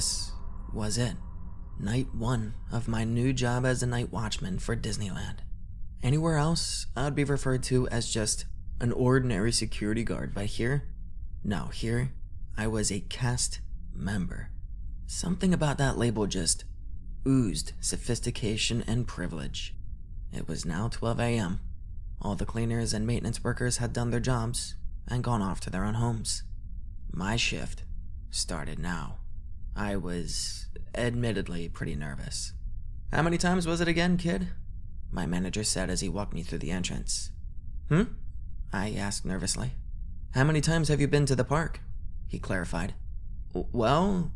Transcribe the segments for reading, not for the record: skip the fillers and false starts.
This was it. Night 1 of my new job as a night watchman for Disneyland. Anywhere else, I'd be referred to as just an ordinary security guard, but here, I was a cast member. Something about that label just oozed sophistication and privilege. It was now 12 a.m. All the cleaners and maintenance workers had done their jobs and gone off to their own homes. My shift started now. I was admittedly pretty nervous. "How many times was it again, kid?" my manager said as he walked me through the entrance. I asked nervously. "How many times have you been to the park?" he clarified. Well,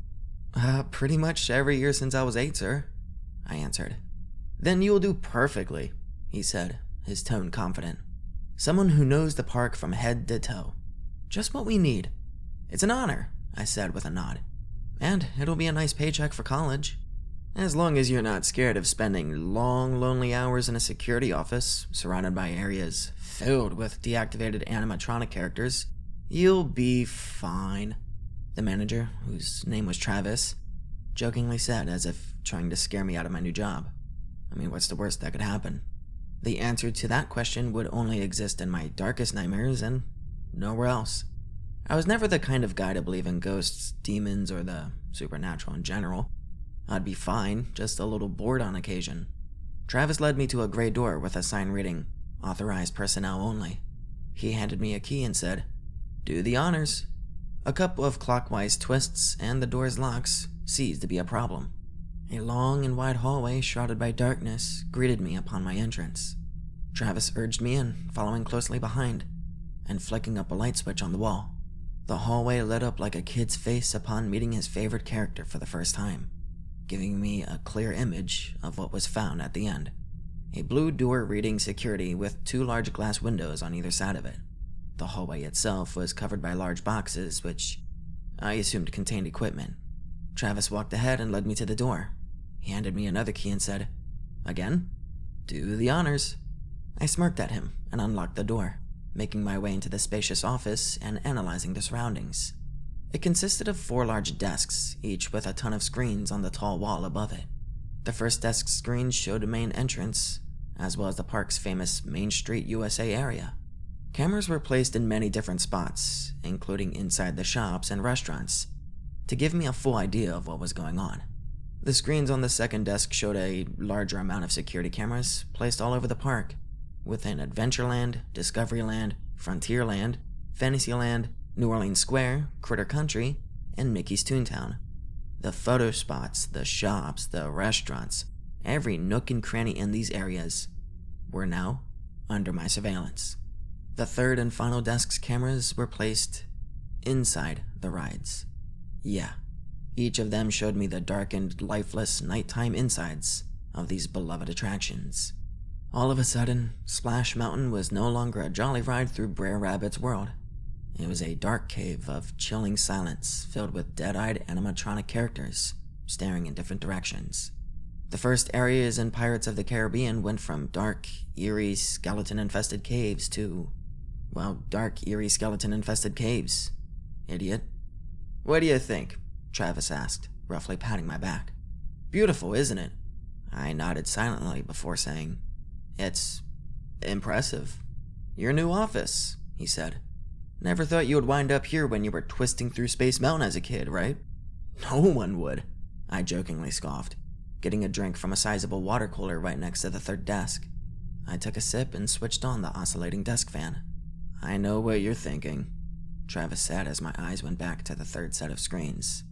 pretty much every year since I was 8, sir," I answered. "Then you'll do perfectly," he said, his tone confident. "Someone who knows the park from head to toe. Just what we need." "It's an honor," I said with a nod. "And it'll be a nice paycheck for college. As long as you're not scared of spending long, lonely hours in a security office surrounded by areas filled with deactivated animatronic characters, you'll be fine," the manager, whose name was Travis, jokingly said as if trying to scare me out of my new job. I mean, what's the worst that could happen? The answer to that question would only exist in my darkest nightmares and nowhere else. I was never the kind of guy to believe in ghosts, demons, or the supernatural in general. I'd be fine, just a little bored on occasion. Travis led me to a gray door with a sign reading, "Authorized personnel only." He handed me a key and said, "Do the honors." A couple of clockwise twists and the door's locks ceased to be a problem. A long and wide hallway shrouded by darkness greeted me upon my entrance. Travis urged me in, following closely behind, and flicking up a light switch on the wall. The hallway lit up like a kid's face upon meeting his favorite character for the first time, giving me a clear image of what was found at the end. A blue door reading security with 2 large glass windows on either side of it. The hallway itself was covered by large boxes, which I assumed contained equipment. Travis walked ahead and led me to the door. He handed me another key and said, "Again, do the honors." I smirked at him and unlocked the door, making my way into the spacious office and analyzing the surroundings. It consisted of 4 large desks, each with a ton of screens on the tall wall above it. The first desk screen showed a main entrance, as well as the park's famous Main Street USA area. Cameras were placed in many different spots, including inside the shops and restaurants, to give me a full idea of what was going on. The screens on the second desk showed a larger amount of security cameras placed all over the park, within Adventureland, Discoveryland, Frontierland, Fantasyland, New Orleans Square, Critter Country, and Mickey's Toontown. The photo spots, the shops, the restaurants, every nook and cranny in these areas were now under my surveillance. The third and final desk's cameras were placed inside the rides. Yeah, each of them showed me the darkened, lifeless nighttime insides of these beloved attractions. All of a sudden, Splash Mountain was no longer a jolly ride through Brer Rabbit's world. It was a dark cave of chilling silence filled with dead-eyed animatronic characters staring in different directions. The first areas in Pirates of the Caribbean went from dark, eerie, skeleton-infested caves to, well, dark, eerie, skeleton-infested caves. Idiot. "What do you think?" Travis asked, roughly patting my back. "Beautiful, isn't it?" I nodded silently before saying, "It's impressive." "Your new office," he said. "Never thought you would wind up here when you were twisting through Space Mountain as a kid, right?" "No one would," I jokingly scoffed, getting a drink from a sizable water cooler right next to the third desk. I took a sip and switched on the oscillating desk fan. "I know what you're thinking," Travis said as my eyes went back to the third set of screens.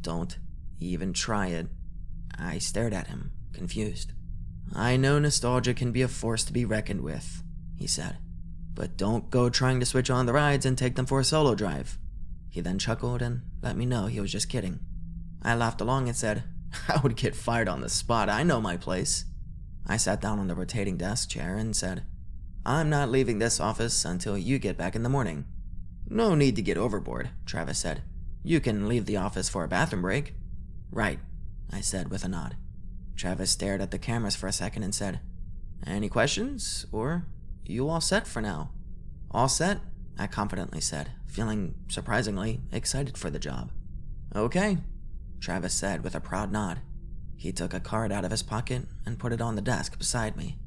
"Don't even try it." I stared at him, confused. "I know nostalgia can be a force to be reckoned with," he said. "But don't go trying to switch on the rides and take them for a solo drive." He then chuckled and let me know he was just kidding. I laughed along and said, "I would get fired on the spot. I know my place." I sat down on the rotating desk chair and said, "I'm not leaving this office until you get back in the morning." "No need to get overboard," Travis said. "You can leave the office for a bathroom break." "Right," I said with a nod. Travis stared at the cameras for a second and said, "Any questions, or you all set for now?" "All set," I confidently said, feeling surprisingly excited for the job. "Okay, Travis said with a proud nod. He took a card out of his pocket and put it on the desk beside me.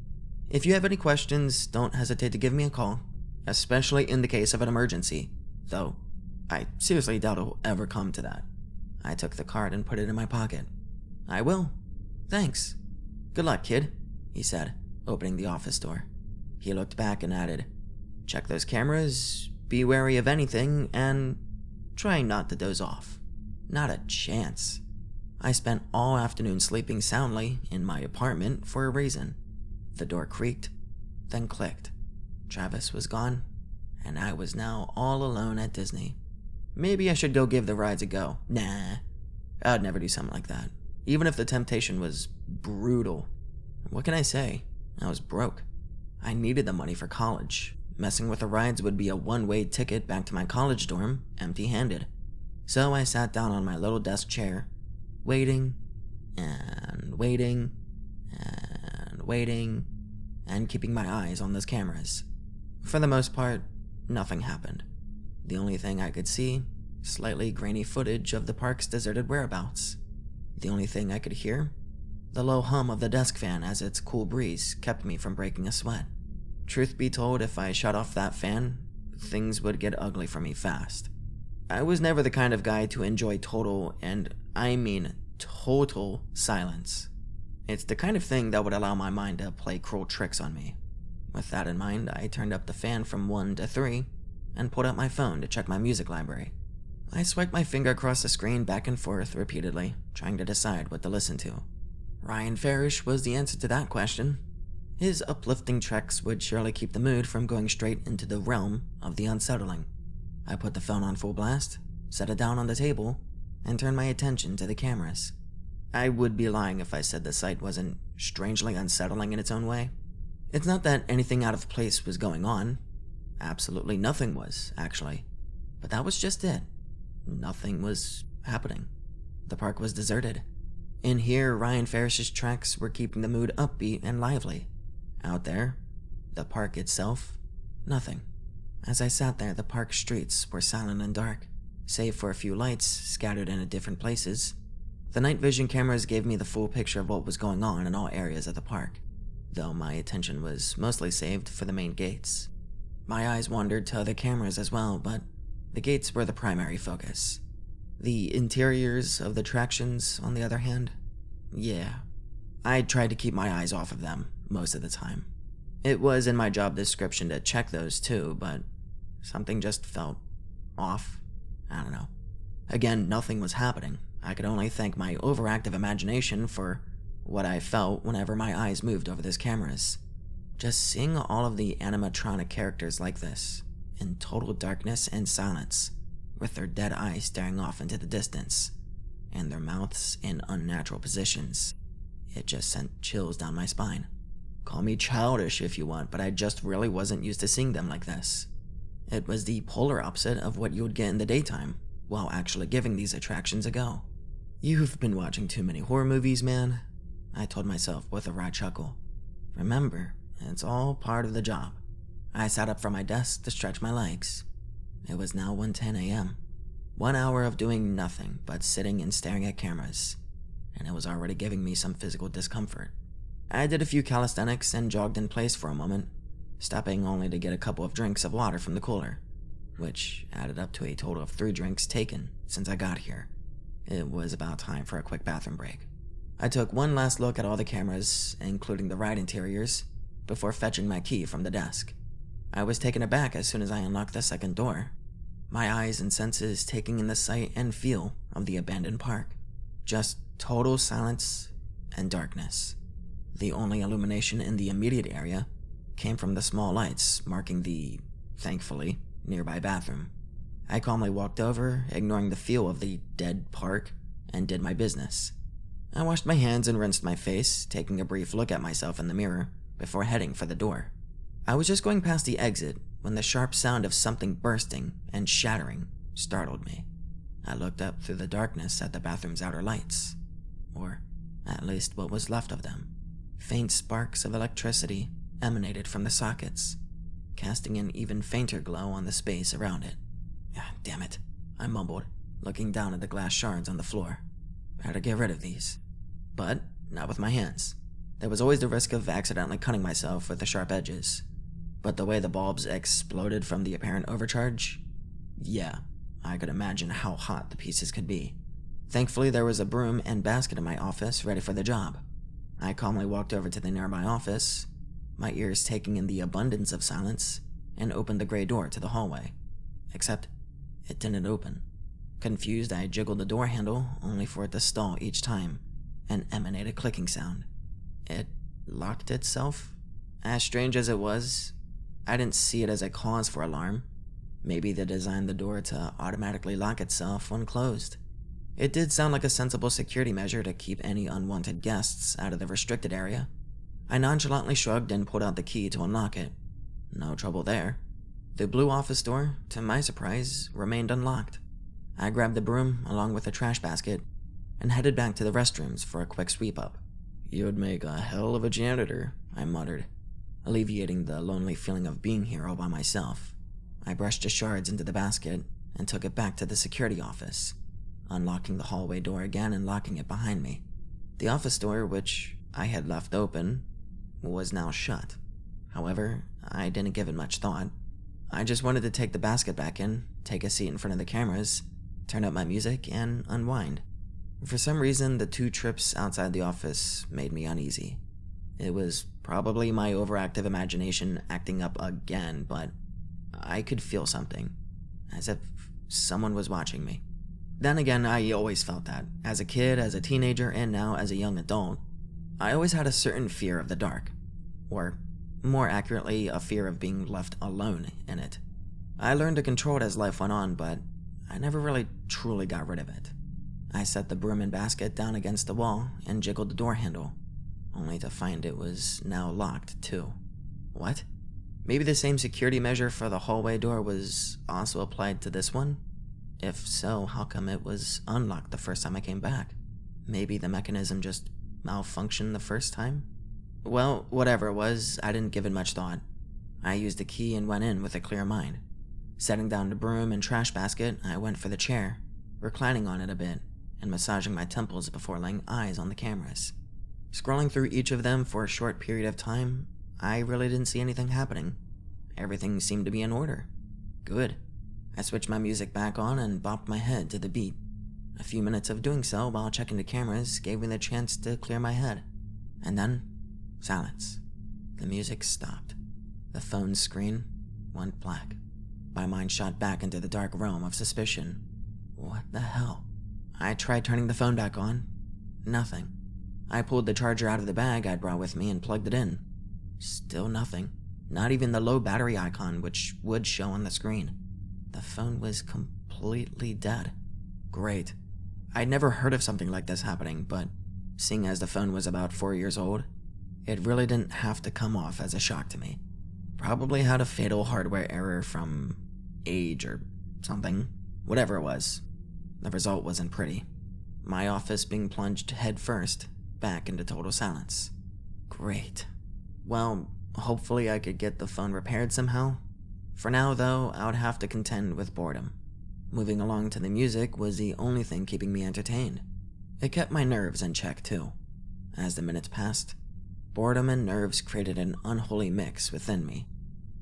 If you have any questions, don't hesitate to give me a call, especially in the case of an emergency, though I seriously doubt it will ever come to that. I took the card and put it in my pocket. I will. Thanks. Good luck, kid, he said, opening the office door. He looked back and added, check those cameras, be wary of anything, and try not to doze off. Not a chance. I spent all afternoon sleeping soundly in my apartment for a reason. The door creaked, then clicked. Travis was gone, and I was now all alone at Disney. Maybe I should go give the rides a go. Nah, I'd never do something like that, even if the temptation was brutal. What can I say? I was broke. I needed the money for college. Messing with the rides would be a one-way ticket back to my college dorm, empty-handed. So I sat down on my little desk chair, waiting, and waiting, and waiting, and keeping my eyes on those cameras. For the most part, nothing happened. The only thing I could see, slightly grainy footage of the park's deserted whereabouts. The only thing I could hear, the low hum of the desk fan as its cool breeze kept me from breaking a sweat. Truth be told, if I shut off that fan, things would get ugly for me fast. I was never the kind of guy to enjoy total, and I mean total, silence. It's the kind of thing that would allow my mind to play cruel tricks on me. With that in mind, I turned up the fan from 1 to 3 and pulled out my phone to check my music library. I swiped my finger across the screen back and forth repeatedly, trying to decide what to listen to. Ryan Farish was the answer to that question. His uplifting tracks would surely keep the mood from going straight into the realm of the unsettling. I put the phone on full blast, set it down on the table, and turned my attention to the cameras. I would be lying if I said the sight wasn't strangely unsettling in its own way. It's not that anything out of place was going on. Absolutely nothing was, actually. But that was just it. Nothing was happening. The park was deserted. In here, Ryan Farish's tracks were keeping the mood upbeat and lively. Out there, the park itself, nothing. As I sat there, the park streets were silent and dark, save for a few lights scattered in different places. The night vision cameras gave me the full picture of what was going on in all areas of the park, though my attention was mostly saved for the main gates. My eyes wandered to other cameras as well, but the gates were the primary focus. The interiors of the attractions, on the other hand, yeah, I tried to keep my eyes off of them most of the time. It was in my job description to check those too, but something just felt off. I don't know. Again, nothing was happening. I could only thank my overactive imagination for what I felt whenever my eyes moved over those cameras. Just seeing all of the animatronic characters like this, in total darkness and silence, with their dead eyes staring off into the distance, and their mouths in unnatural positions, it just sent chills down my spine. Call me childish if you want, but I just really wasn't used to seeing them like this. It was the polar opposite of what you would get in the daytime, while actually giving these attractions a go. You've been watching too many horror movies, man, I told myself with a wry chuckle. Remember, it's all part of the job. I sat up from my desk to stretch my legs. It was now 1:10 a.m. 1 hour of doing nothing but sitting and staring at cameras, and it was already giving me some physical discomfort. I did a few calisthenics and jogged in place for a moment, stopping only to get a couple of drinks of water from the cooler, which added up to a total of 3 drinks taken since I got here. It was about time for a quick bathroom break. I took one last look at all the cameras, including the ride interiors, before fetching my key from the desk. I was taken aback as soon as I unlocked the second door, my eyes and senses taking in the sight and feel of the abandoned park. Just total silence and darkness. The only illumination in the immediate area came from the small lights marking the, thankfully, nearby bathroom. I calmly walked over, ignoring the feel of the dead park, and did my business. I washed my hands and rinsed my face, taking a brief look at myself in the mirror before heading for the door. I was just going past the exit when the sharp sound of something bursting and shattering startled me. I looked up through the darkness at the bathroom's outer lights, or at least what was left of them. Faint sparks of electricity emanated from the sockets, casting an even fainter glow on the space around it. Damn it, I mumbled, looking down at the glass shards on the floor. Better get rid of these. But not with my hands. There was always the risk of accidentally cutting myself with the sharp edges. But the way the bulbs exploded from the apparent overcharge, yeah, I could imagine how hot the pieces could be. Thankfully, there was a broom and basket in my office ready for the job. I calmly walked over to the nearby office, my ears taking in the abundance of silence, and opened the gray door to the hallway. Except, it didn't open. Confused, I jiggled the door handle, only for it to stall each time and emanate a clicking sound. It locked itself? As strange as it was, I didn't see it as a cause for alarm. Maybe they designed the door to automatically lock itself when closed. It did sound like a sensible security measure to keep any unwanted guests out of the restricted area. I nonchalantly shrugged and pulled out the key to unlock it. No trouble there. The blue office door, to my surprise, remained unlocked. I grabbed the broom along with a trash basket and headed back to the restrooms for a quick sweep up. "You'd make a hell of a janitor," I muttered, alleviating the lonely feeling of being here all by myself. I brushed the shards into the basket and took it back to the security office, unlocking the hallway door again and locking it behind me. The office door, which I had left open, was now shut. However, I didn't give it much thought. I just wanted to take the basket back in, take a seat in front of the cameras, turn up my music, and unwind. For some reason, the 2 trips outside the office made me uneasy. It was probably my overactive imagination acting up again, but I could feel something, as if someone was watching me. Then again, I always felt that. As a kid, as a teenager, and now as a young adult, I always had a certain fear of the dark. Or, more accurately, a fear of being left alone in it. I learned to control it as life went on, but I never really truly got rid of it. I set the broom and basket down against the wall and jiggled the door handle, only to find it was now locked too. What? Maybe the same security measure for the hallway door was also applied to this one? If so, how come it was unlocked the first time I came back? Maybe the mechanism just malfunctioned the first time? Well, whatever it was, I didn't give it much thought. I used the key and went in with a clear mind. Setting down the broom and trash basket, I went for the chair, reclining on it a bit and massaging my temples before laying eyes on the cameras. Scrolling through each of them for a short period of time, I really didn't see anything happening. Everything seemed to be in order. Good. I switched my music back on and bopped my head to the beat. A few minutes of doing so while checking the cameras gave me the chance to clear my head. And then, silence. The music stopped. The phone's screen went black. My mind shot back into the dark realm of suspicion. What the hell? I tried turning the phone back on. Nothing. I pulled the charger out of the bag I'd brought with me and plugged it in. Still nothing. Not even the low battery icon, which would show on the screen. The phone was completely dead. Great. I'd never heard of something like this happening, but seeing as the phone was about 4 years old, it really didn't have to come off as a shock to me. Probably had a fatal hardware error from age or something. Whatever it was, the result wasn't pretty. My office being plunged head first back into total silence. Great. Well, hopefully I could get the phone repaired somehow. For now, though, I would have to contend with boredom. Moving along to the music was the only thing keeping me entertained. It kept my nerves in check, too. As the minutes passed, boredom and nerves created an unholy mix within me.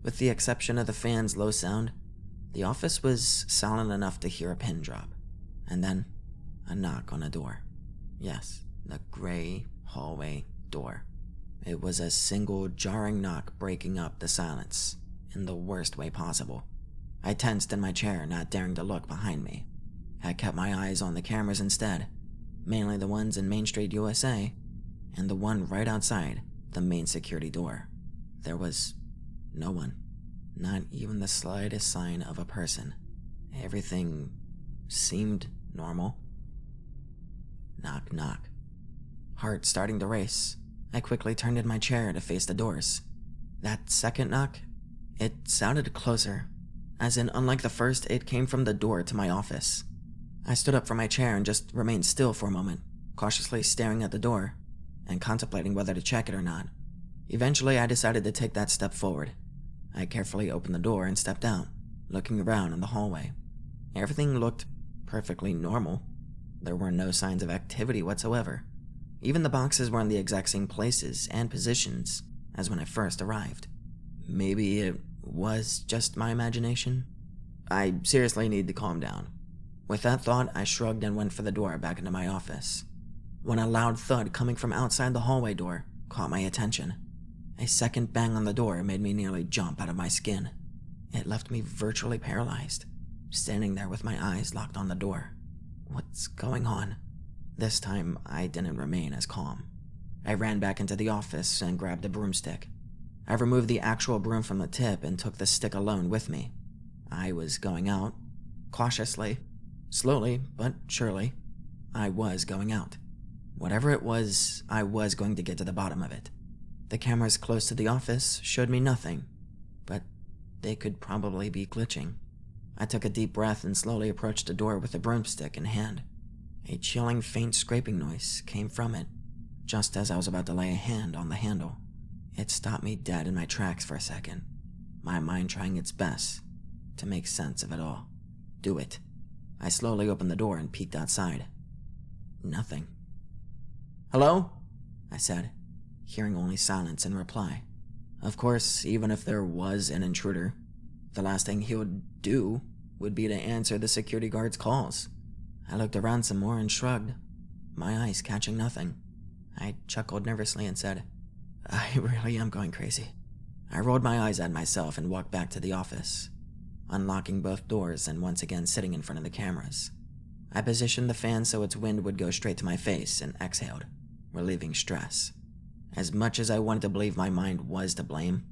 With the exception of the fan's low sound, the office was silent enough to hear a pin drop. And then, a knock on a door. Yes, the gray hallway door. It was a single jarring knock breaking up the silence in the worst way possible. I tensed in my chair, not daring to look behind me. I kept my eyes on the cameras instead, mainly the ones in Main Street, USA, and the one right outside the main security door. There was no one, not even the slightest sign of a person. Everything seemed normal. Knock, knock. Heart starting to race, I quickly turned in my chair to face the doors. That second knock, it sounded closer, as in, unlike the first, it came from the door to my office. I stood up from my chair and just remained still for a moment, cautiously staring at the door and contemplating whether to check it or not. Eventually, I decided to take that step forward. I carefully opened the door and stepped out, looking around in the hallway. Everything looked perfectly normal. There were no signs of activity whatsoever. Even the boxes were in the exact same places and positions as when I first arrived. Maybe it was just my imagination? I seriously need to calm down. With that thought, I shrugged and went for the door back into my office, when a loud thud coming from outside the hallway door caught my attention. A second bang on the door made me nearly jump out of my skin. It left me virtually paralyzed, standing there with my eyes locked on the door. What's going on? This time, I didn't remain as calm. I ran back into the office and grabbed a broomstick. I removed the actual broom from the tip and took the stick alone with me. I was going out, cautiously, slowly but surely. I was going out. Whatever it was, I was going to get to the bottom of it. The cameras close to the office showed me nothing, but they could probably be glitching. I took a deep breath and slowly approached the door with the broomstick in hand. A chilling, faint scraping noise came from it, just as I was about to lay a hand on the handle. It stopped me dead in my tracks for a second, my mind trying its best to make sense of it all. Do it. I slowly opened the door and peeked outside. Nothing. "Hello?" I said, hearing only silence in reply. Of course, even if there was an intruder, the last thing he would do would be to answer the security guard's calls. I looked around some more and shrugged, my eyes catching nothing. I chuckled nervously and said, "I really am going crazy." I rolled my eyes at myself and walked back to the office, unlocking both doors and once again sitting in front of the cameras. I positioned the fan so its wind would go straight to my face and exhaled, relieving stress. As much as I wanted to believe my mind was to blame,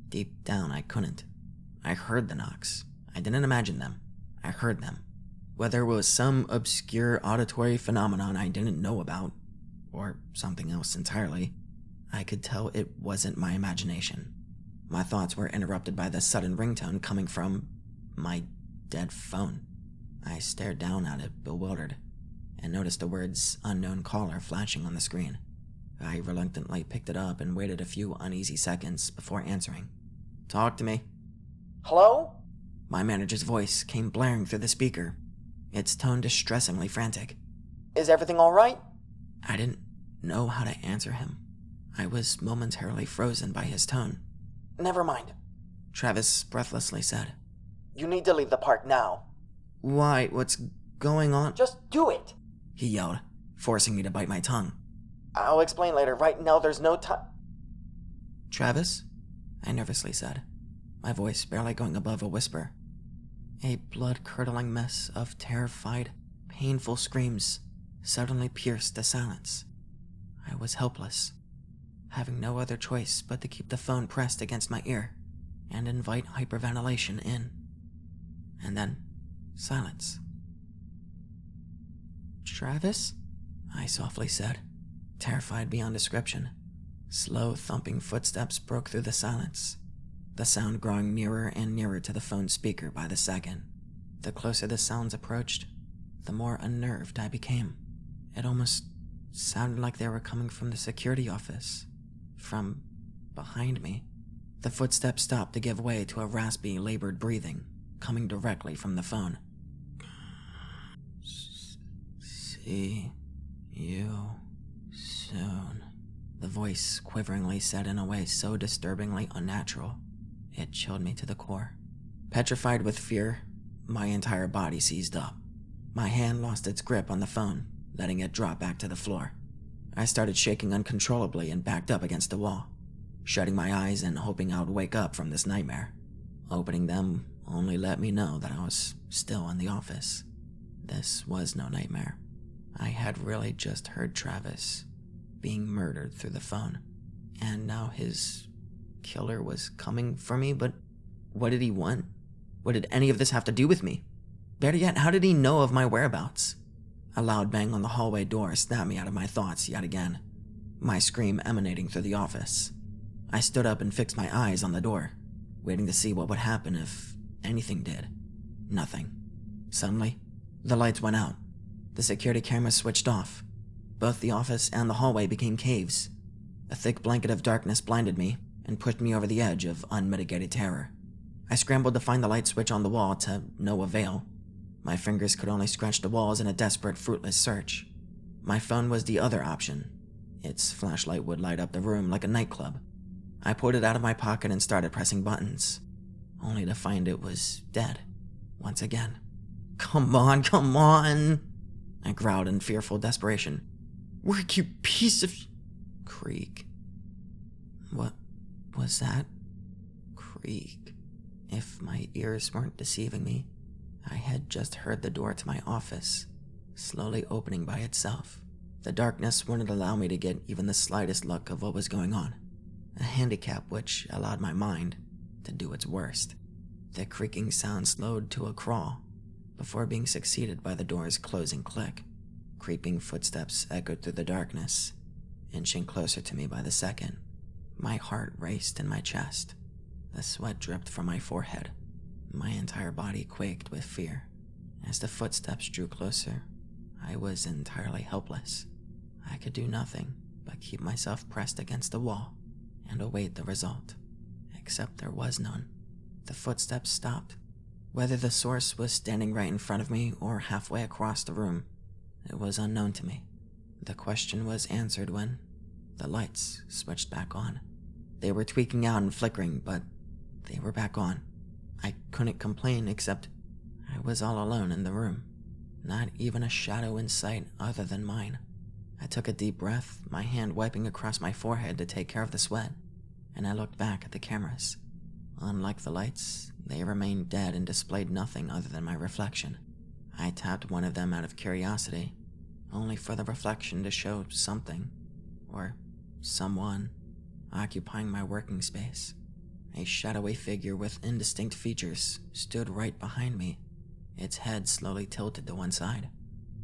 deep down I couldn't. I heard the knocks. I didn't imagine them. I heard them. Whether it was some obscure auditory phenomenon I didn't know about, or something else entirely, I could tell it wasn't my imagination. My thoughts were interrupted by the sudden ringtone coming from my dead phone. I stared down at it, bewildered, and noticed the words "unknown caller" flashing on the screen. I reluctantly picked it up and waited a few uneasy seconds before answering. "Talk to me." "Hello?" My manager's voice came blaring through the speaker, its tone distressingly frantic. "Is everything all right?" I didn't know how to answer him. I was momentarily frozen by his tone. "Never mind," Travis breathlessly said. "You need to leave the park now." "Why? What's going on?" "Just do it," he yelled, forcing me to bite my tongue. "I'll explain later. Right now there's no time." "Travis?" I nervously said, my voice barely going above a whisper. A blood-curdling mess of terrified, painful screams suddenly pierced the silence. I was helpless, having no other choice but to keep the phone pressed against my ear and invite hyperventilation in. And then, silence. "Travis?" I softly said, terrified beyond description. Slow, thumping footsteps broke through the silence, the sound growing nearer and nearer to the phone speaker by the second. The closer the sounds approached, the more unnerved I became. It almost sounded like they were coming from the security office, from behind me. The footsteps stopped to give way to a raspy, labored breathing coming directly from the phone. "See you soon," the voice quiveringly said in a way so disturbingly unnatural, it chilled me to the core. Petrified with fear, my entire body seized up. My hand lost its grip on the phone, letting it drop back to the floor. I started shaking uncontrollably and backed up against the wall, shutting my eyes and hoping I would wake up from this nightmare. Opening them only let me know that I was still in the office. This was no nightmare. I had really just heard Travis being murdered through the phone, and now his killer was coming for me, but what did he want? What did any of this have to do with me? Better yet, how did he know of my whereabouts? A loud bang on the hallway door snapped me out of my thoughts yet again, my scream emanating through the office. I stood up and fixed my eyes on the door, waiting to see what would happen if anything did. Nothing. Suddenly, the lights went out. The security cameras switched off. Both the office and the hallway became caves. A thick blanket of darkness blinded me and pushed me over the edge of unmitigated terror. I scrambled to find the light switch on the wall to no avail. My fingers could only scratch the walls in a desperate, fruitless search. My phone was the other option. Its flashlight would light up the room like a nightclub. I pulled it out of my pocket and started pressing buttons, only to find it was dead, once again. Come on, come on, I growled in fearful desperation. Work, you piece of... Creak. What was that? Creak. If my ears weren't deceiving me, I had just heard the door to my office slowly opening by itself. The darkness wouldn't allow me to get even the slightest look of what was going on, a handicap which allowed my mind to do its worst. The creaking sound slowed to a crawl before being succeeded by the door's closing click. Creeping footsteps echoed through the darkness, inching closer to me by the second. My heart raced in my chest. The sweat dripped from my forehead. My entire body quaked with fear. As the footsteps drew closer, I was entirely helpless. I could do nothing but keep myself pressed against the wall and await the result. Except there was none. The footsteps stopped. Whether the source was standing right in front of me or halfway across the room, it was unknown to me. The question was answered when the lights switched back on. They were tweaking out and flickering, but they were back on. I couldn't complain, except I was all alone in the room. Not even a shadow in sight other than mine. I took a deep breath, my hand wiping across my forehead to take care of the sweat, and I looked back at the cameras. Unlike the lights, they remained dead and displayed nothing other than my reflection. I tapped one of them out of curiosity, only for the reflection to show something, or someone, occupying my working space. A shadowy figure with indistinct features stood right behind me, its head slowly tilted to one side.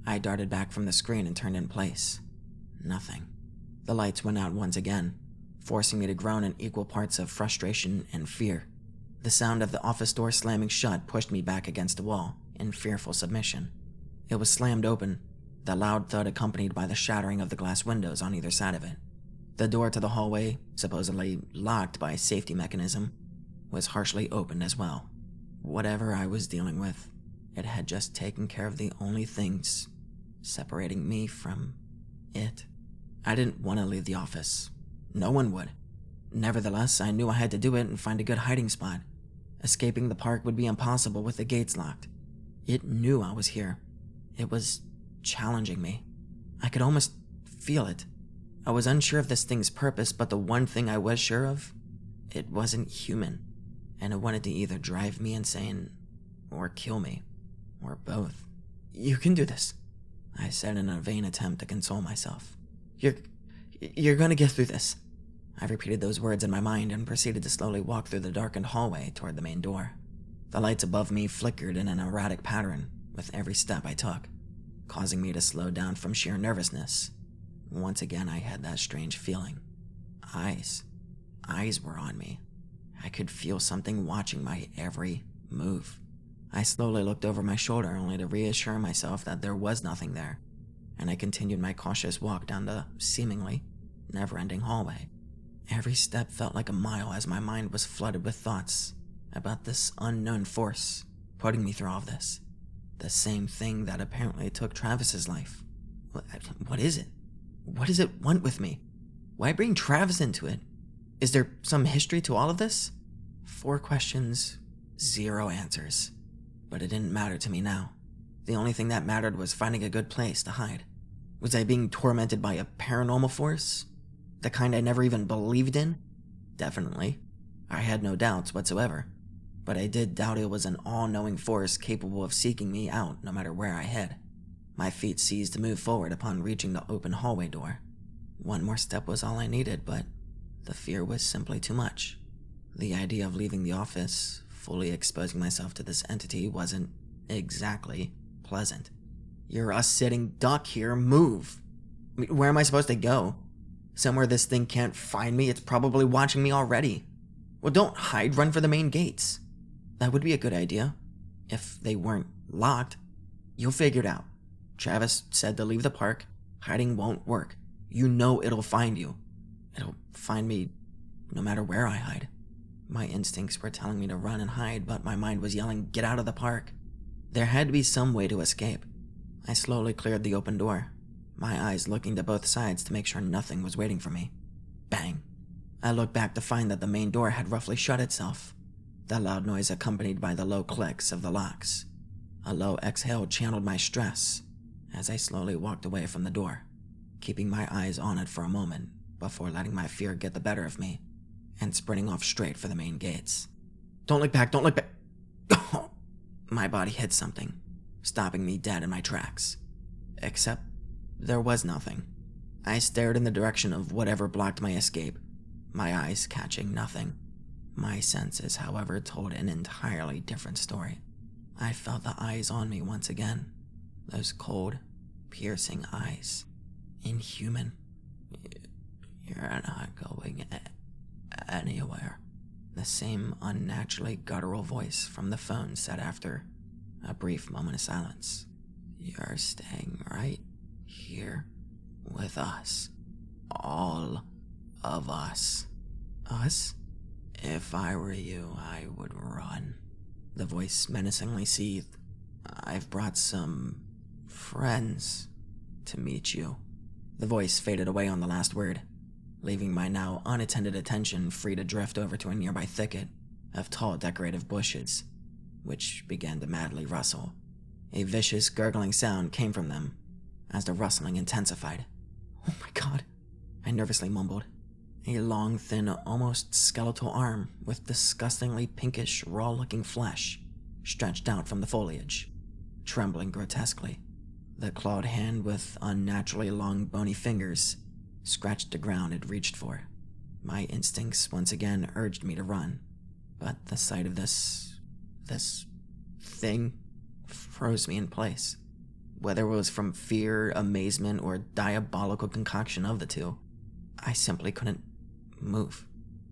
I darted back from the screen and turned in place. Nothing. The lights went out once again, forcing me to groan in equal parts of frustration and fear. The sound of the office door slamming shut pushed me back against the wall in fearful submission. It was slammed open, the loud thud accompanied by the shattering of the glass windows on either side of it. The door to the hallway, supposedly locked by a safety mechanism, was harshly opened as well. Whatever I was dealing with, it had just taken care of the only things separating me from it. I didn't want to leave the office. No one would. Nevertheless, I knew I had to do it and find a good hiding spot. Escaping the park would be impossible with the gates locked. It knew I was here. It was challenging me. I could almost feel it. I was unsure of this thing's purpose, but the one thing I was sure of, it wasn't human, and it wanted to either drive me insane or kill me, or both. You can do this, I said in a vain attempt to console myself. You're gonna get through this. I repeated those words in my mind and proceeded to slowly walk through the darkened hallway toward the main door. The lights above me flickered in an erratic pattern with every step I took, causing me to slow down from sheer nervousness. Once again, I had that strange feeling. Eyes were on me. I could feel something watching my every move. I slowly looked over my shoulder only to reassure myself that there was nothing there, and I continued my cautious walk down the seemingly never-ending hallway. Every step felt like a mile as my mind was flooded with thoughts about this unknown force putting me through all of this. The same thing that apparently took Travis's life. What is it? What does it want with me? Why bring Travis into it? Is there some history to all of this? 4 questions, 0 answers. But it didn't matter to me now. The only thing that mattered was finding a good place to hide. Was I being tormented by a paranormal force? The kind I never even believed in? Definitely. I had no doubts whatsoever. But I did doubt it was an all-knowing force capable of seeking me out no matter where I head. My feet ceased to move forward upon reaching the open hallway door. One more step was all I needed, but the fear was simply too much. The idea of leaving the office, fully exposing myself to this entity, wasn't exactly pleasant. You're a sitting duck here, move! I mean, where am I supposed to go? Somewhere this thing can't find me, it's probably watching me already. Well, don't hide, run for the main gates. That would be a good idea, if they weren't locked. You'll figure it out. Travis said to leave the park. Hiding won't work. You know it'll find you. It'll find me no matter where I hide. My instincts were telling me to run and hide, but my mind was yelling, get out of the park. There had to be some way to escape. I slowly cleared the open door, my eyes looking to both sides to make sure nothing was waiting for me. Bang. I looked back to find that the main door had roughly shut itself, the loud noise accompanied by the low clicks of the locks. A low exhale channeled my stress as I slowly walked away from the door, keeping my eyes on it for a moment before letting my fear get the better of me and sprinting off straight for the main gates. Don't look back, don't look back. My body hit something, stopping me dead in my tracks. Except there was nothing. I stared in the direction of whatever blocked my escape, my eyes catching nothing. My senses, however, told an entirely different story. I felt the eyes on me once again. Those cold, piercing eyes. Inhuman. You're not going anywhere. The same unnaturally guttural voice from the phone said after a brief moment of silence. You're staying right here with us. All of us. Us? If I were you, I would run. The voice menacingly seethed. I've brought some friends to meet you. The voice faded away on the last word, leaving my now unattended attention free to drift over to a nearby thicket of tall decorative bushes, which began to madly rustle. A vicious gurgling sound came from them as the rustling intensified. Oh my god, I nervously mumbled. A long, thin, almost skeletal arm with disgustingly pinkish, raw-looking flesh stretched out from the foliage, trembling grotesquely. The clawed hand with unnaturally long, bony fingers scratched the ground it reached for. My instincts once again urged me to run, but the sight of this thing froze me in place. Whether it was from fear, amazement, or diabolical concoction of the two, I simply couldn't move.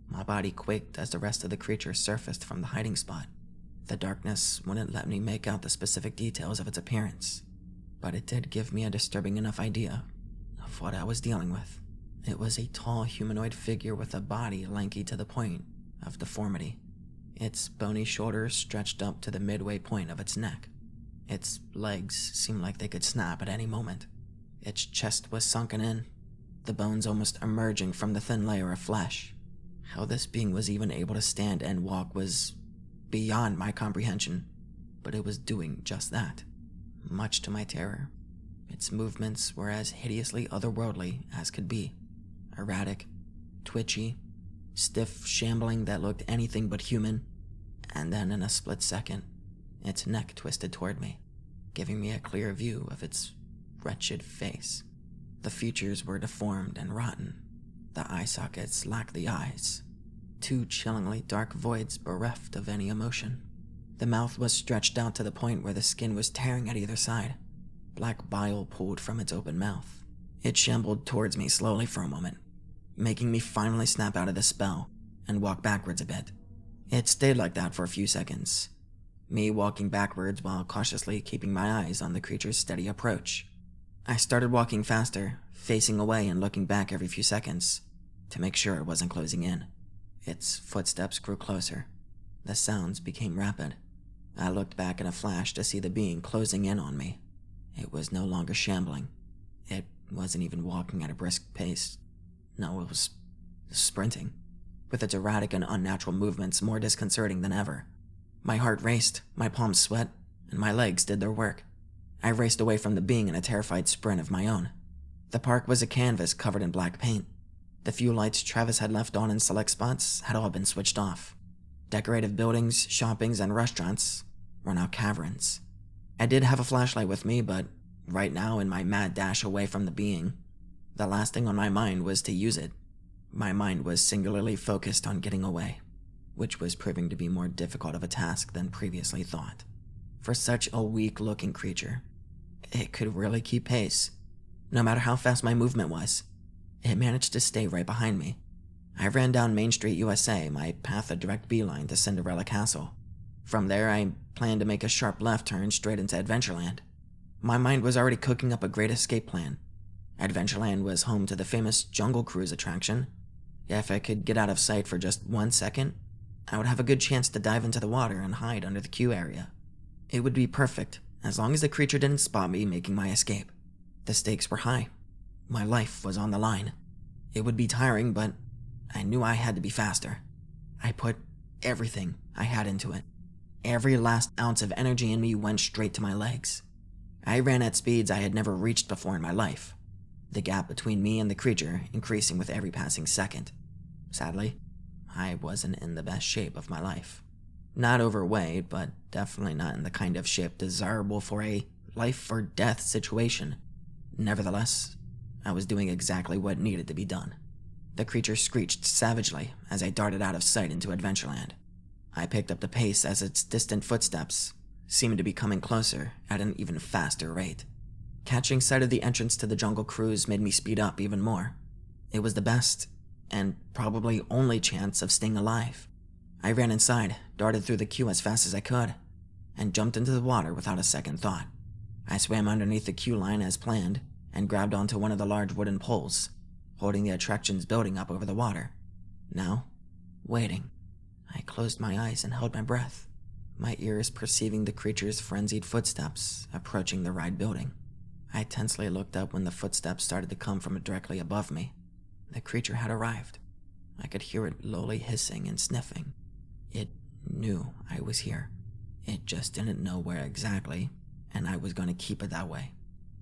My body quaked as the rest of the creature surfaced from the hiding spot. The darkness wouldn't let me make out the specific details of its appearance, but it did give me a disturbing enough idea of what I was dealing with. It was a tall humanoid figure with a body lanky to the point of deformity. Its bony shoulders stretched up to the midway point of its neck. Its legs seemed like they could snap at any moment. Its chest was sunken in, the bones almost emerging from the thin layer of flesh. How this being was even able to stand and walk was beyond my comprehension, but it was doing just that. Much to my terror, its movements were as hideously otherworldly as could be. Erratic, twitchy, stiff shambling that looked anything but human, and then in a split second, its neck twisted toward me, giving me a clear view of its wretched face. The features were deformed and rotten. The eye sockets lacked the eyes, two chillingly dark voids bereft of any emotion. The mouth was stretched out to the point where the skin was tearing at either side. Black bile pooled from its open mouth. It shambled towards me slowly for a moment, making me finally snap out of the spell and walk backwards a bit. It stayed like that for a few seconds, me walking backwards while cautiously keeping my eyes on the creature's steady approach. I started walking faster, facing away and looking back every few seconds to make sure it wasn't closing in. Its footsteps grew closer. The sounds became rapid. I looked back in a flash to see the being closing in on me. It was no longer shambling. It wasn't even walking at a brisk pace. No, it was sprinting, with its erratic and unnatural movements more disconcerting than ever. My heart raced, my palms sweat, and my legs did their work. I raced away from the being in a terrified sprint of my own. The park was a canvas covered in black paint. The few lights Travis had left on in select spots had all been switched off. Decorative buildings, shoppings, and restaurants were now caverns. I did have a flashlight with me, but right now in my mad dash away from the being, the last thing on my mind was to use it. My mind was singularly focused on getting away, which was proving to be more difficult of a task than previously thought. For such a weak-looking creature, it could really keep pace. No matter how fast my movement was, it managed to stay right behind me. I ran down Main Street, USA, my path a direct beeline to Cinderella Castle. From there, I planned to make a sharp left turn straight into Adventureland. My mind was already cooking up a great escape plan. Adventureland was home to the famous Jungle Cruise attraction. If I could get out of sight for just 1 second, I would have a good chance to dive into the water and hide under the queue area. It would be perfect, as long as the creature didn't spot me making my escape. The stakes were high. My life was on the line. It would be tiring, but I knew I had to be faster. I put everything I had into it. Every last ounce of energy in me went straight to my legs. I ran at speeds I had never reached before in my life, the gap between me and the creature increasing with every passing second. Sadly, I wasn't in the best shape of my life. Not overweight, but definitely not in the kind of shape desirable for a life-or-death situation. Nevertheless, I was doing exactly what needed to be done. The creature screeched savagely as I darted out of sight into Adventureland. I picked up the pace as its distant footsteps seemed to be coming closer at an even faster rate. Catching sight of the entrance to the jungle cruise made me speed up even more. It was the best, and probably only chance of staying alive. I ran inside, darted through the queue as fast as I could, and jumped into the water without a second thought. I swam underneath the queue line as planned, and grabbed onto one of the large wooden poles, holding the attraction's building up over the water. Now, waiting. I closed my eyes and held my breath, my ears perceiving the creature's frenzied footsteps approaching the ride building. I tensely looked up when the footsteps started to come from directly above me. The creature had arrived. I could hear it lowly hissing and sniffing. It knew I was here. It just didn't know where exactly, and I was going to keep it that way.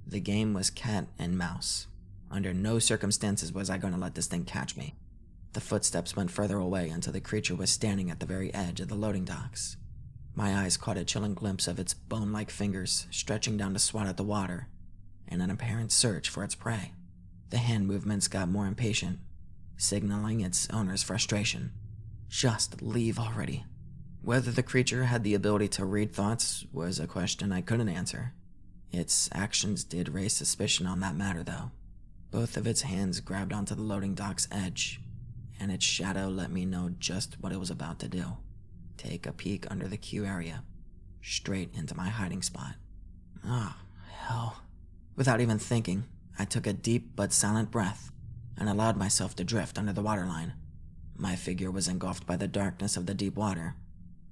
The game was cat and mouse. Under no circumstances was I going to let this thing catch me. The footsteps went further away until the creature was standing at the very edge of the loading docks. My eyes caught a chilling glimpse of its bone-like fingers stretching down to swat at the water in an apparent search for its prey. The hand movements got more impatient, signaling its owner's frustration. Just leave already. Whether the creature had the ability to read thoughts was a question I couldn't answer. Its actions did raise suspicion on that matter, though. Both of its hands grabbed onto the loading dock's edge, and its shadow let me know just what it was about to do. Take a peek under the queue area, straight into my hiding spot. Ah, hell. Without even thinking, I took a deep but silent breath and allowed myself to drift under the waterline. My figure was engulfed by the darkness of the deep water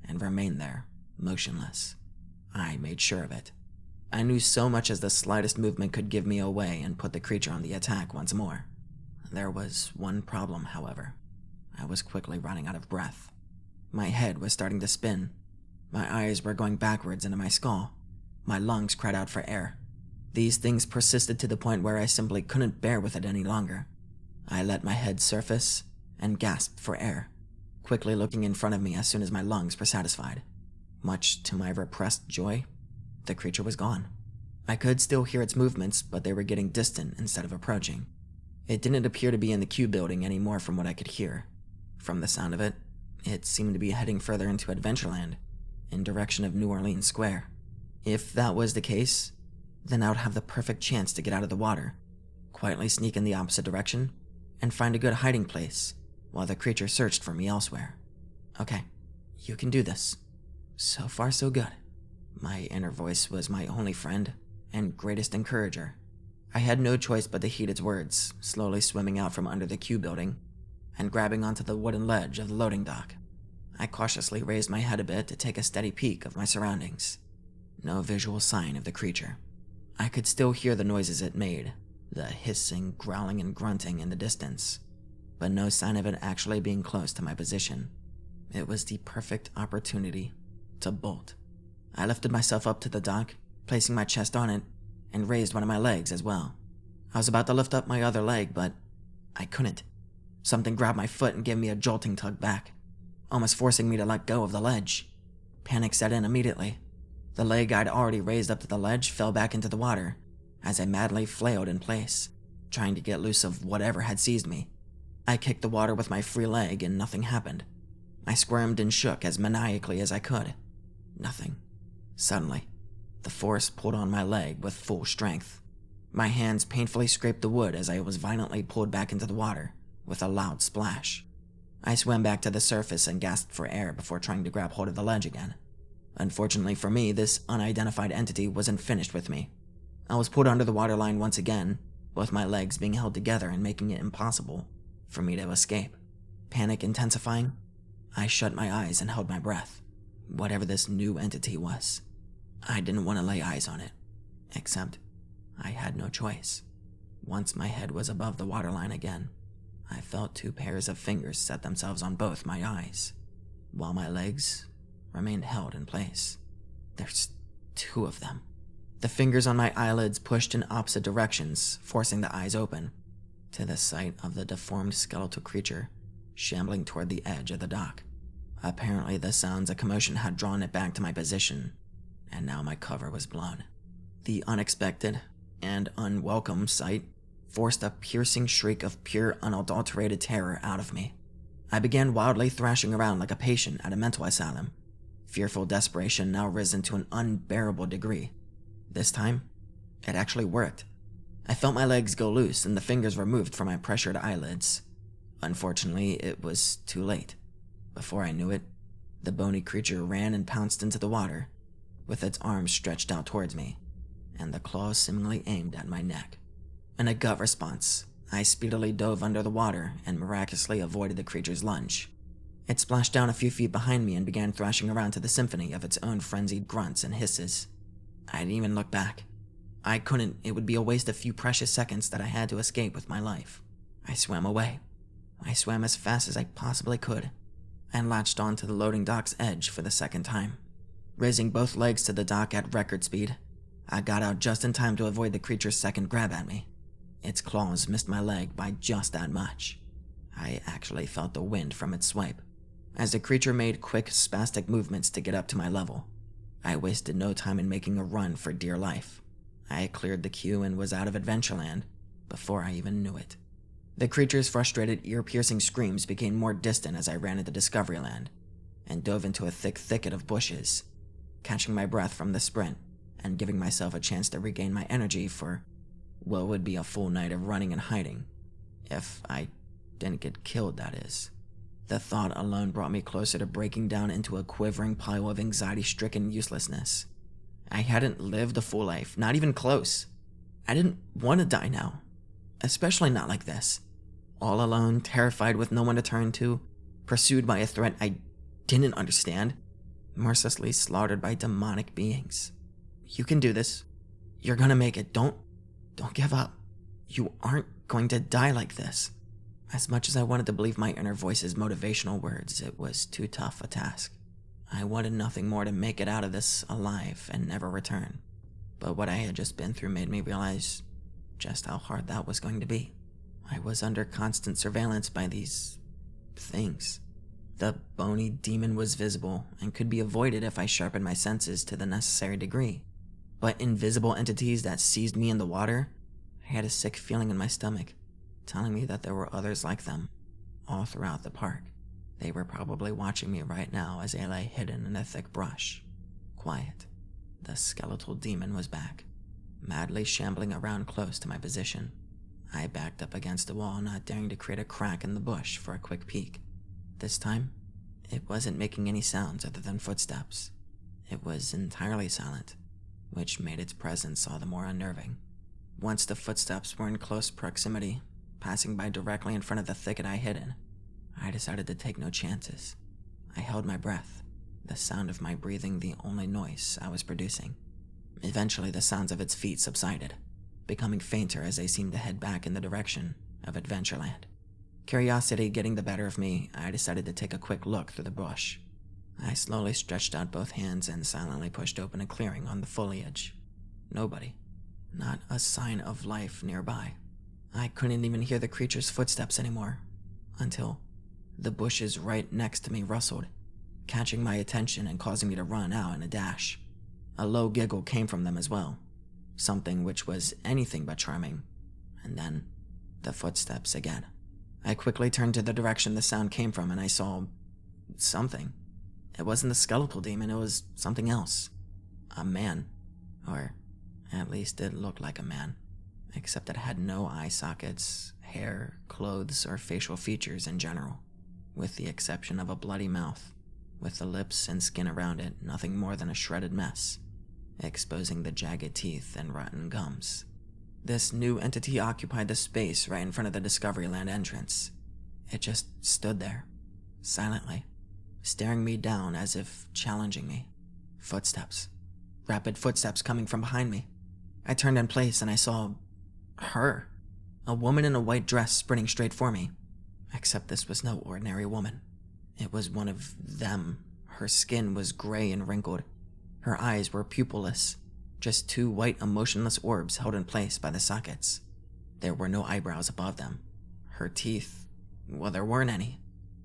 and remained there, motionless. I made sure of it. I knew so much as the slightest movement could give me away and put the creature on the attack once more. There was one problem, however. I was quickly running out of breath. My head was starting to spin. My eyes were going backwards into my skull. My lungs cried out for air. These things persisted to the point where I simply couldn't bear with it any longer. I let my head surface and gasped for air, quickly looking in front of me as soon as my lungs were satisfied. Much to my repressed joy, the creature was gone. I could still hear its movements, but they were getting distant instead of approaching. It didn't appear to be in the queue building anymore from what I could hear. From the sound of it, it seemed to be heading further into Adventureland, in direction of New Orleans Square. If that was the case, then I would have the perfect chance to get out of the water, quietly sneak in the opposite direction, and find a good hiding place while the creature searched for me elsewhere. Okay, you can do this. So far, so good. My inner voice was my only friend and greatest encourager. I had no choice but to heed its words, slowly swimming out from under the queue building and grabbing onto the wooden ledge of the loading dock. I cautiously raised my head a bit to take a steady peek of my surroundings. No visual sign of the creature. I could still hear the noises it made, the hissing, growling, and grunting in the distance, but no sign of it actually being close to my position. It was the perfect opportunity to bolt. I lifted myself up to the dock, placing my chest on it, and raised one of my legs as well. I was about to lift up my other leg, but I couldn't. Something grabbed my foot and gave me a jolting tug back, almost forcing me to let go of the ledge. Panic set in immediately. The leg I'd already raised up to the ledge fell back into the water as I madly flailed in place, trying to get loose of whatever had seized me. I kicked the water with my free leg and nothing happened. I squirmed and shook as maniacally as I could. Nothing. Suddenly, the force pulled on my leg with full strength. My hands painfully scraped the wood as I was violently pulled back into the water with a loud splash. I swam back to the surface and gasped for air before trying to grab hold of the ledge again. Unfortunately for me, this unidentified entity wasn't finished with me. I was pulled under the waterline once again, both my legs being held together and making it impossible for me to escape. Panic intensifying, I shut my eyes and held my breath. Whatever this new entity was, I didn't want to lay eyes on it, except I had no choice. Once my head was above the waterline again, I felt 2 pairs of fingers set themselves on both my eyes, while my legs remained held in place. There's 2 of them. The fingers on my eyelids pushed in opposite directions, forcing the eyes open, to the sight of the deformed skeletal creature shambling toward the edge of the dock. Apparently the sounds of commotion had drawn it back to my position, and now my cover was blown. The unexpected and unwelcome sight forced a piercing shriek of pure, unadulterated terror out of me. I began wildly thrashing around like a patient at a mental asylum, fearful desperation now risen to an unbearable degree. This time, it actually worked. I felt my legs go loose and the fingers removed from my pressured eyelids. Unfortunately, it was too late. Before I knew it, the bony creature ran and pounced into the water, with its arms stretched out towards me, and the claws seemingly aimed at my neck. In a gut response, I speedily dove under the water and miraculously avoided the creature's lunge. It splashed down a few feet behind me and began thrashing around to the symphony of its own frenzied grunts and hisses. I didn't even look back. I couldn't. It would be a waste of few precious seconds that I had to escape with my life. I swam away. I swam as fast as I possibly could, and latched onto the loading dock's edge for the second time. Raising both legs to the dock at record speed, I got out just in time to avoid the creature's second grab at me. Its claws missed my leg by just that much. I actually felt the wind from its swipe, as the creature made quick, spastic movements to get up to my level. I wasted no time in making a run for dear life. I cleared the queue and was out of Adventureland before I even knew it. The creature's frustrated, ear-piercing screams became more distant as I ran into Discoveryland and dove into a thick thicket of bushes, catching my breath from the sprint and giving myself a chance to regain my energy for what would be a full night of running and hiding. If I didn't get killed, that is. The thought alone brought me closer to breaking down into a quivering pile of anxiety-stricken uselessness. I hadn't lived a full life, not even close. I didn't want to die now, especially not like this. All alone, terrified with no one to turn to, pursued by a threat I didn't understand, mercilessly slaughtered by demonic beings. You can do this. You're gonna make it. Don't give up. You aren't going to die like this. As much as I wanted to believe my inner voice's motivational words, it was too tough a task. I wanted nothing more to make it out of this alive and never return. But what I had just been through made me realize just how hard that was going to be. I was under constant surveillance by these things. The bony demon was visible and could be avoided if I sharpened my senses to the necessary degree. But invisible entities that seized me in the water, I had a sick feeling in my stomach, telling me that there were others like them all throughout the park. They were probably watching me right now as I lay hidden in a thick brush, quiet. The skeletal demon was back, madly shambling around close to my position. I backed up against the wall, not daring to create a crack in the bush for a quick peek. This time, it wasn't making any sounds other than footsteps. It was entirely silent, which made its presence all the more unnerving. Once the footsteps were in close proximity, passing by directly in front of the thicket I hid in, I decided to take no chances. I held my breath, the sound of my breathing the only noise I was producing. Eventually, the sounds of its feet subsided, becoming fainter as they seemed to head back in the direction of Adventureland. Curiosity getting the better of me, I decided to take a quick look through the bush. I slowly stretched out both hands and silently pushed open a clearing on the foliage. Nobody. Not a sign of life nearby. I couldn't even hear the creature's footsteps anymore, until the bushes right next to me rustled, catching my attention and causing me to run out in a dash. A low giggle came from them as well, something which was anything but charming, and then the footsteps again. I quickly turned to the direction the sound came from and I saw something. It wasn't the skeletal demon, it was something else. A man. Or at least it looked like a man, except it had no eye sockets, hair, clothes, or facial features in general, with the exception of a bloody mouth, with the lips and skin around it nothing more than a shredded mess, exposing the jagged teeth and rotten gums. This new entity occupied the space right in front of the Discoveryland entrance. It just stood there, silently, staring me down as if challenging me. Footsteps. rapid footsteps coming from behind me. I turned in place and I saw her, a woman in a white dress sprinting straight for me. Except this was no ordinary woman. It was one of them. Her skin was gray and wrinkled. Her eyes were pupilless, just two white emotionless orbs held in place by the sockets. There were no eyebrows above them. Her teeth, well, there weren't any.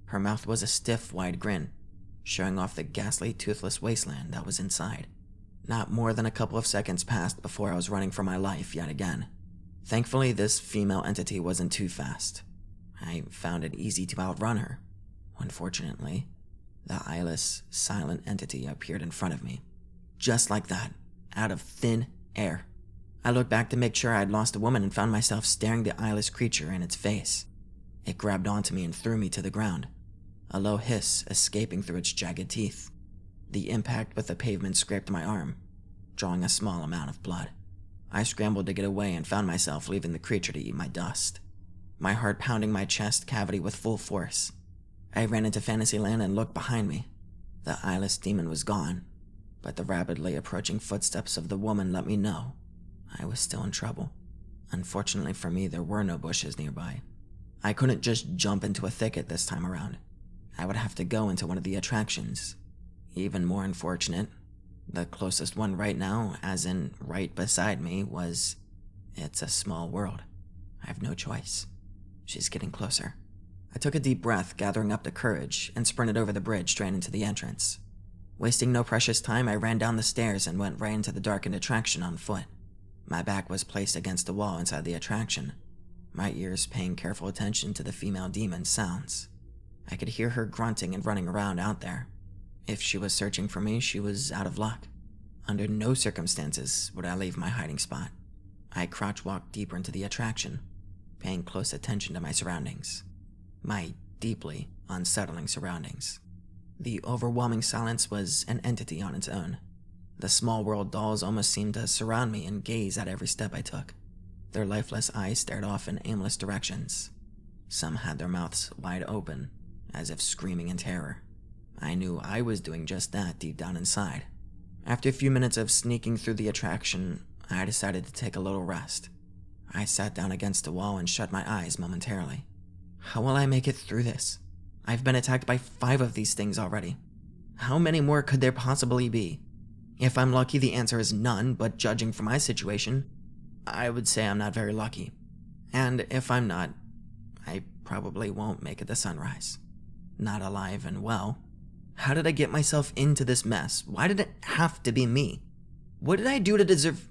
Her mouth was a stiff, wide grin, showing off the ghastly, toothless wasteland that was inside. Not more than a couple of seconds passed before I was running for my life yet again. Thankfully, this female entity wasn't too fast. I found it easy to outrun her. Unfortunately, the eyeless, silent entity appeared in front of me. Just like that, out of thin air. I looked back to make sure I'd lost a woman and found myself staring the eyeless creature in its face. It grabbed onto me and threw me to the ground, a low hiss escaping through its jagged teeth. The impact with the pavement scraped my arm, drawing a small amount of blood. I scrambled to get away and found myself leaving the creature to eat my dust, my heart pounding my chest cavity with full force. I ran into Fantasyland and looked behind me. The eyeless demon was gone, but the rapidly approaching footsteps of the woman let me know I was still in trouble. Unfortunately for me, there were no bushes nearby. I couldn't just jump into a thicket this time around. I would have to go into one of the attractions. Even more unfortunate, the closest one right now, as in right beside me, was It's a Small World. I have no choice. She's getting closer. I took a deep breath, gathering up the courage, and sprinted over the bridge straight into the entrance. Wasting no precious time, I ran down the stairs and went right into the darkened attraction on foot. My back was placed against the wall inside the attraction, my ears paying careful attention to the female demon's sounds. I could hear her grunting and running around out there. If she was searching for me, she was out of luck. Under no circumstances would I leave my hiding spot. I crouch-walked deeper into the attraction, paying close attention to my surroundings. My deeply unsettling surroundings. The overwhelming silence was an entity on its own. The small world dolls almost seemed to surround me and gaze at every step I took. Their lifeless eyes stared off in aimless directions. Some had their mouths wide open, as if screaming in terror. I knew I was doing just that deep down inside. After a few minutes of sneaking through the attraction, I decided to take a little rest. I sat down against the wall and shut my eyes momentarily. How will I make it through this? I've been attacked by 5 of these things already. How many more could there possibly be? If I'm lucky, the answer is none, but judging from my situation, I would say I'm not very lucky. And if I'm not, I probably won't make it to sunrise. Not alive and well. How did I get myself into this mess? Why did it have to be me? What did I do to deserve...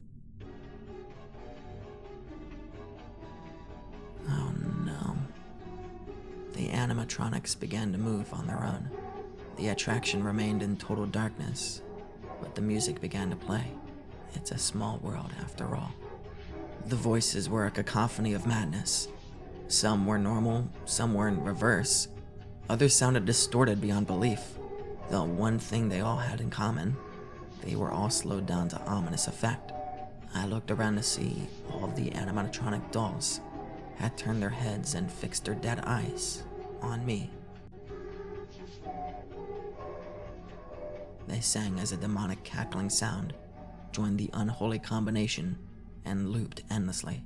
Oh no. The animatronics began to move on their own. The attraction remained in total darkness, but the music began to play. It's a small world after all. The voices were a cacophony of madness. Some were normal, some were in reverse. Others sounded distorted beyond belief. The one thing they all had in common, they were all slowed down to ominous effect. I looked around to see all of the animatronic dolls had turned their heads and fixed their dead eyes on me. They sang as a demonic cackling sound joined the unholy combination and looped endlessly.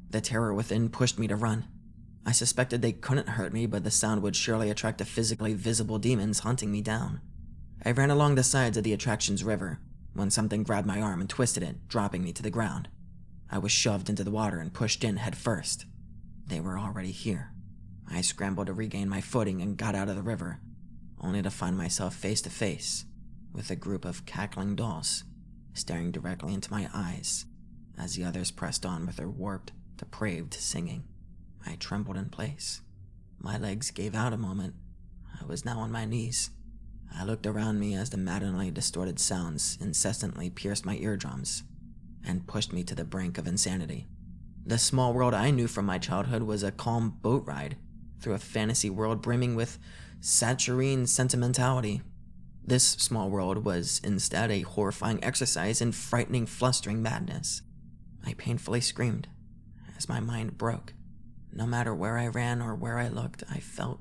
The terror within pushed me to run. I suspected they couldn't hurt me, but the sound would surely attract the physically visible demons hunting me down. I ran along the sides of the attraction's river when something grabbed my arm and twisted it, dropping me to the ground. I was shoved into the water and pushed in head first. They were already here. I scrambled to regain my footing and got out of the river, only to find myself face to face with a group of cackling dolls staring directly into my eyes as the others pressed on with their warped, depraved singing. I trembled in place. My legs gave out a moment. I was now on my knees. I looked around me as the maddeningly distorted sounds incessantly pierced my eardrums and pushed me to the brink of insanity. The small world I knew from my childhood was a calm boat ride through a fantasy world brimming with saturine sentimentality. This small world was instead a horrifying exercise in frightening, flustering madness. I painfully screamed as my mind broke. No matter where I ran or where I looked, I felt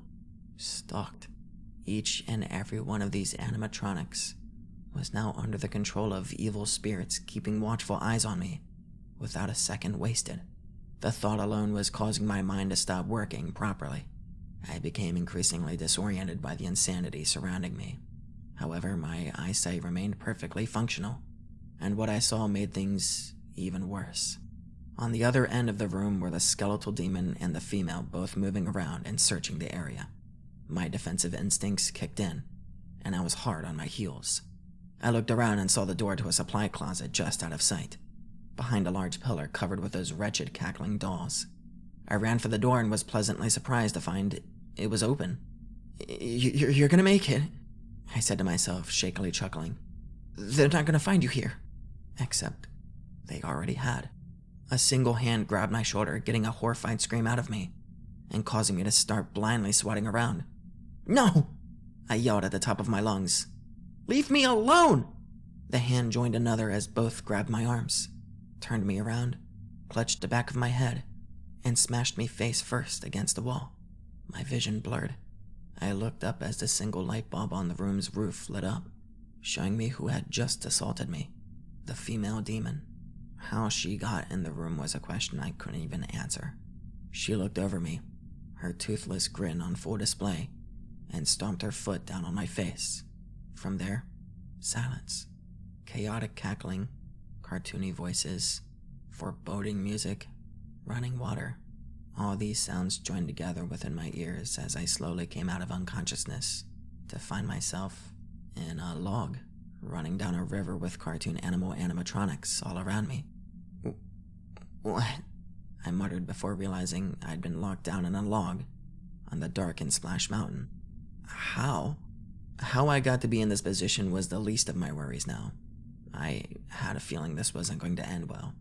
stalked. Each and every one of these animatronics was now under the control of evil spirits keeping watchful eyes on me without a second wasted. The thought alone was causing my mind to stop working properly. I became increasingly disoriented by the insanity surrounding me. However, my eyesight remained perfectly functional, and what I saw made things even worse. On the other end of the room were the skeletal demon and the female both moving around and searching the area. My defensive instincts kicked in, and I was hard on my heels. I looked around and saw the door to a supply closet just out of sight, behind a large pillar covered with those wretched cackling dolls. I ran for the door and was pleasantly surprised to find it was open. You're gonna make it," I said to myself, shakily chuckling. "They're not gonna find you here." Except they already had. A single hand grabbed my shoulder, getting a horrified scream out of me, and causing me to start blindly swatting around. "No!" I yelled at the top of my lungs. "Leave me alone!" The hand joined another as both grabbed my arms, turned me around, clutched the back of my head, and smashed me face first against the wall. My vision blurred. I looked up as the single light bulb on the room's roof lit up, showing me who had just assaulted me, the female demon. How she got in the room was a question I couldn't even answer. She looked over me, her toothless grin on full display, and stomped her foot down on my face. From there, silence, chaotic cackling, cartoony voices, foreboding music, running water. All these sounds joined together within my ears as I slowly came out of unconsciousness to find myself in a log, running down a river with cartoon animatronics all around me. "What?" I muttered before realizing I'd been locked down in a log on the darkened Splash Mountain. How I got to be in this position was the least of my worries now. I had a feeling this wasn't going to end well.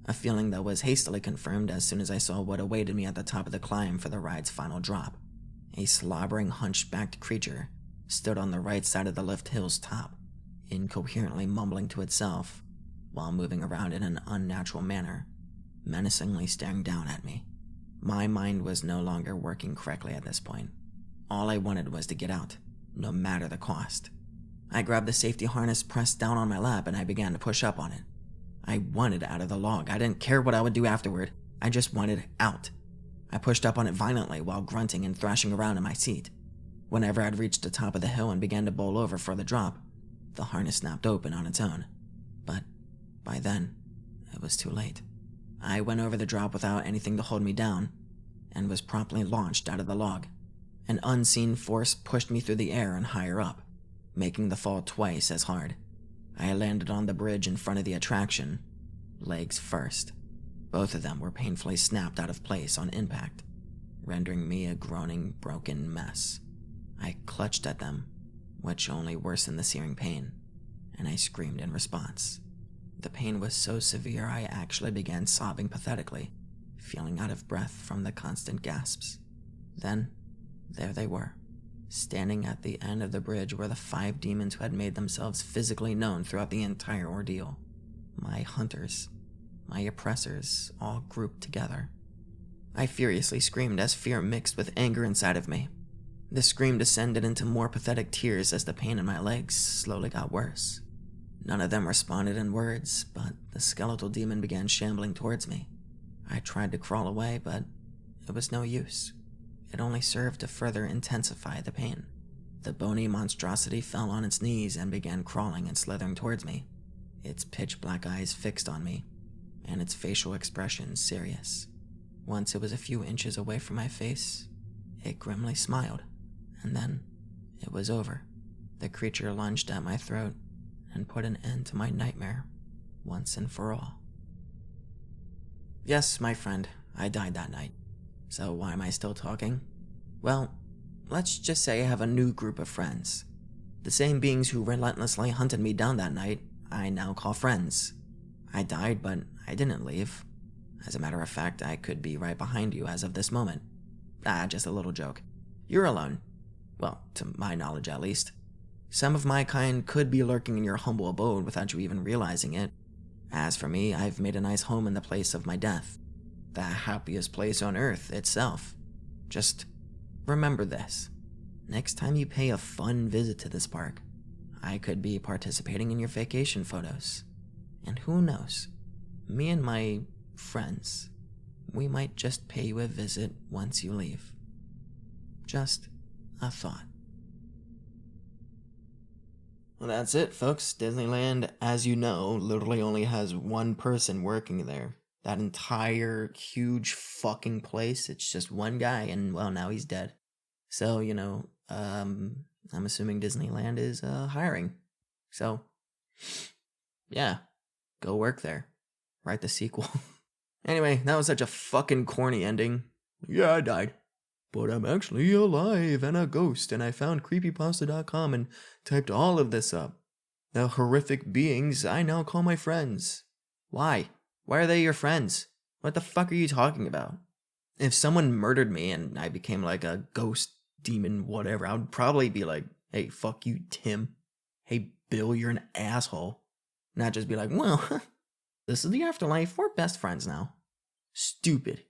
A feeling that was hastily confirmed as soon as I saw what awaited me at the top of the climb for the ride's final drop. A slobbering, hunchbacked creature stood on the right side of the lift hill's top, incoherently mumbling to itself while moving around in an unnatural manner, menacingly staring down at me. My mind was no longer working correctly at this point. All I wanted was to get out, no matter the cost. I grabbed the safety harness pressed down on my lap and I began to push up on it. I wanted out of the log. I didn't care what I would do afterward. I just wanted out. I pushed up on it violently while grunting and thrashing around in my seat. Whenever I'd reached the top of the hill and began to bowl over for the drop, the harness snapped open on its own. But by then, it was too late. I went over the drop without anything to hold me down and was promptly launched out of the log. An unseen force pushed me through the air and higher up, making the fall twice as hard. I landed on the bridge in front of the attraction, legs first. Both of them were painfully snapped out of place on impact, rendering me a groaning, broken mess. I clutched at them, which only worsened the searing pain, and I screamed in response. The pain was so severe I actually began sobbing pathetically, feeling out of breath from the constant gasps. Then, there they were, standing at the end of the bridge where the 5 demons who had made themselves physically known throughout the entire ordeal. My hunters, my oppressors, all grouped together. I furiously screamed as fear mixed with anger inside of me. The scream descended into more pathetic tears as the pain in my legs slowly got worse. None of them responded in words, but the skeletal demon began shambling towards me. I tried to crawl away, but it was no use. It only served to further intensify the pain. The bony monstrosity fell on its knees and began crawling and slithering towards me, its pitch-black eyes fixed on me, and its facial expression serious. Once it was a few inches away from my face, it grimly smiled, and then it was over. The creature lunged at my throat and put an end to my nightmare once and for all. Yes, my friend, I died that night. So why am I still talking? Well, let's just say I have a new group of friends. The same beings who relentlessly hunted me down that night, I now call friends. I died, but I didn't leave. As a matter of fact, I could be right behind you as of this moment. Just a little joke. You're alone. Well, to my knowledge at least. Some of my kind could be lurking in your humble abode without you even realizing it. As for me, I've made a nice home in the place of my death. The happiest place on earth itself. Just remember this. Next time you pay a fun visit to this park, I could be participating in your vacation photos. And who knows, me and my friends, we might just pay you a visit once you leave. Just a thought. Well, that's it, folks. Disneyland, as you know, literally only has one person working there. That entire huge fucking place, it's just one guy, and well, now he's dead. So, I'm assuming Disneyland is hiring. So, yeah, go work there. Write the sequel. Anyway, that was such a fucking corny ending. Yeah, I died. But I'm actually alive and a ghost, and I found creepypasta.com and typed all of this up. The horrific beings I now call my friends. Why? Why are they your friends? What the fuck are you talking about? If someone murdered me and I became like a ghost, demon, whatever, I would probably be like, hey, fuck you, Tim. Hey, Bill, you're an asshole. Not just be like, well, this is the afterlife. We're best friends now. Stupid.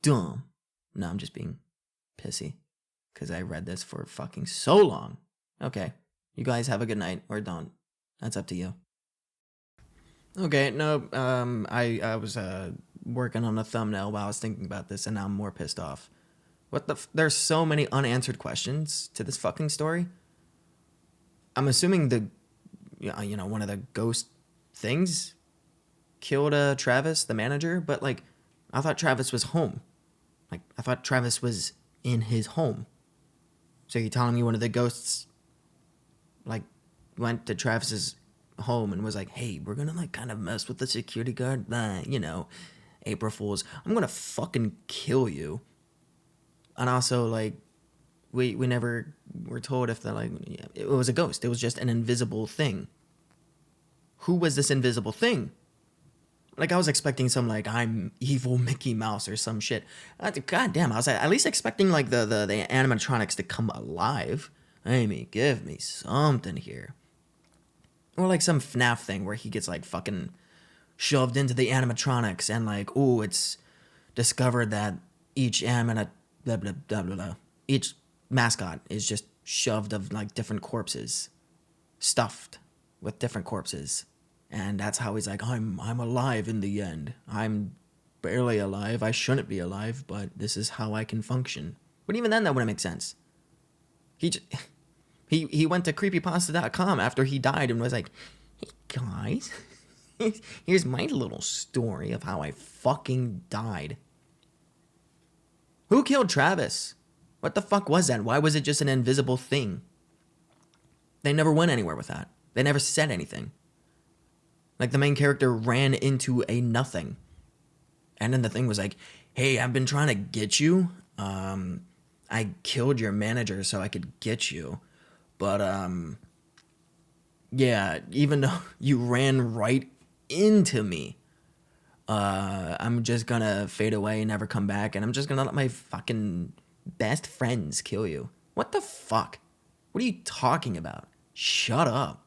Dumb. No, I'm just being pissy. Because I read this for fucking so long. Okay. You guys have a good night, or don't. That's up to you. Okay, no, I was working on a thumbnail while I was thinking about this, and now I'm more pissed off. There's so many unanswered questions to this fucking story. I'm assuming one of the ghost things killed Travis, the manager, but like, I thought Travis was home. Like, I thought Travis was in his home. So you're telling me one of the ghosts, like, went to Travis's home and was like, hey, we're gonna like kind of mess with the security guard, April Fools, I'm gonna fucking kill you. And also, like, we never were told if it was a ghost. It was just an invisible thing. Who was this invisible thing? Like, I was expecting some, like, I'm evil Mickey Mouse or some shit. God damn, I was at least expecting, like, the animatronics to come alive. I mean, give me something here. Or like some FNAF thing where he gets like fucking shoved into the animatronics and like, ooh, it's discovered that each each mascot is just shoved of like different corpses, stuffed with different corpses. And that's how he's like, I'm alive in the end. I'm barely alive. I shouldn't be alive, but this is how I can function. But even then, that wouldn't make sense. He went to creepypasta.com after he died and was like, hey guys, here's my little story of how I fucking died. Who killed Travis? What the fuck was that? Why was it just an invisible thing? They never went anywhere with that. They never said anything. Like, the main character ran into a nothing. And then the thing was like, hey, I've been trying to get you. I killed your manager so I could get you. But, yeah, even though you ran right into me, I'm just gonna fade away and never come back, and I'm just gonna let my fucking best friends kill you. What the fuck? What are you talking about? Shut up.